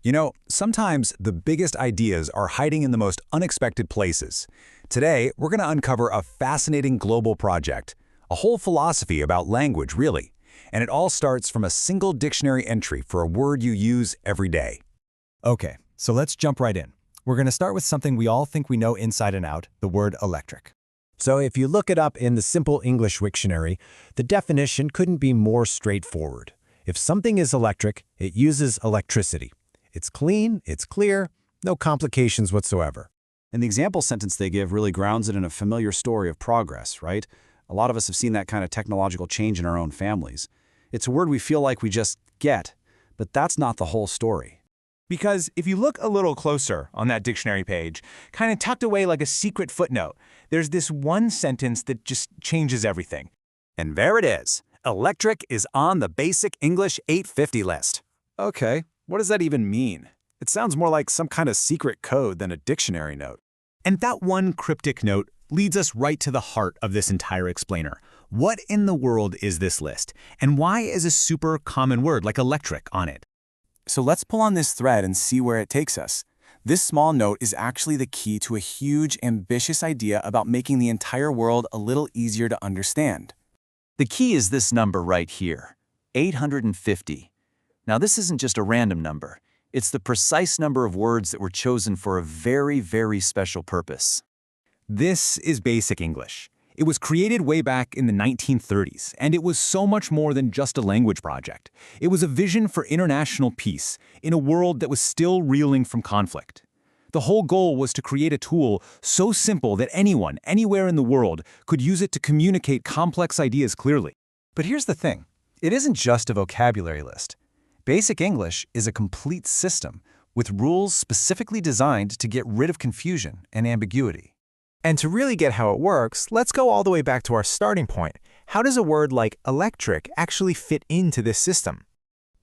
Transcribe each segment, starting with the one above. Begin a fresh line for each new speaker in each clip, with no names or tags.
You know, sometimes the biggest ideas are hiding in the most unexpected places. Today, we're going to uncover a fascinating global project, a whole philosophy about language, really. And it all starts from a single dictionary entry for a word you use every day.
Okay, so let's jump right in. We're going to start with something we all think we know inside and out, the word electric.
So if you look it up in the Simple English Wiktionary, the definition couldn't be more straightforward. If something is electric, it uses electricity. It's clean, it's clear, no complications whatsoever.
And the example sentence they give really grounds it in a familiar story of progress, right? A lot of us have seen that kind of technological change in our own families. It's a word we feel like we just get, but that's not the whole story.
Because if you look a little closer on that dictionary page, kind of tucked away like a secret footnote, there's this one sentence that just changes everything.
And there it is. Electric is on the Basic English 850 list.
Okay, what does that even mean? It sounds more like some kind of secret code than a dictionary note.
And that one cryptic note leads us right to the heart of this entire explainer. What in the world is this list? And why is a super common word like electric on it?
So let's pull on this thread and see where it takes us. This small note is actually the key to a huge, ambitious idea about making the entire world a little easier to understand.
The key is this number right here, 850. Now this isn't just a random number. It's the precise number of words that were chosen for a very, very special purpose.
This is Basic English. It was created way back in the 1930s, and it was so much more than just a language project. It was a vision for international peace in a world that was still reeling from conflict. The whole goal was to create a tool so simple that anyone, anywhere in the world, could use it to communicate complex ideas clearly.
But here's the thing. It isn't just a vocabulary list. Basic English is a complete system with rules specifically designed to get rid of confusion and ambiguity.
And to really get how it works, let's go all the way back to our starting point. How does a word like electric actually fit into this system?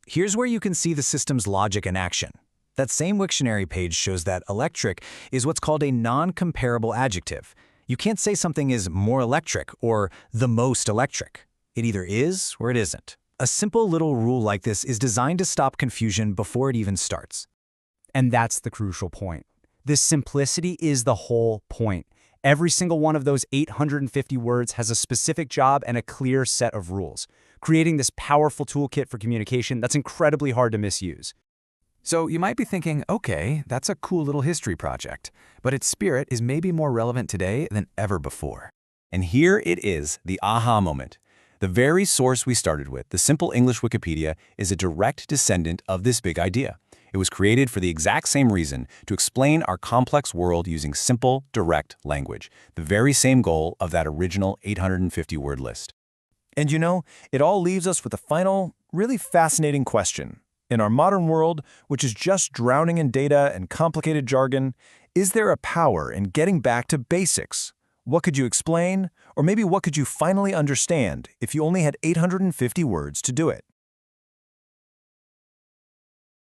Here's where you can see the system's logic in action. That same Wiktionary page shows that electric is what's called a non-comparable adjective. You can't say something is more electric or the most electric. It either is or it isn't. A simple little rule like this is designed to stop confusion before it even starts.
And that's the crucial point. This simplicity is the whole point. Every single one of those 850 words has a specific job and a clear set of rules, creating this powerful toolkit for communication that's incredibly hard to misuse.
So you might be thinking, okay, that's a cool little history project, but its spirit is maybe more relevant today than ever before.
And here it is, the aha moment. The very source we started with, the Simple English Wikipedia, is a direct descendant of this big idea. It was created for the exact same reason, to explain our complex world using simple, direct language, the very same goal of that original 850-word list.
And you know, it all leaves us with a final, really fascinating question. In our modern world, which is just drowning in data and complicated jargon, is there a power in getting back to basics? What could you explain? Or maybe what could you finally understand if you only had 850 words to do it?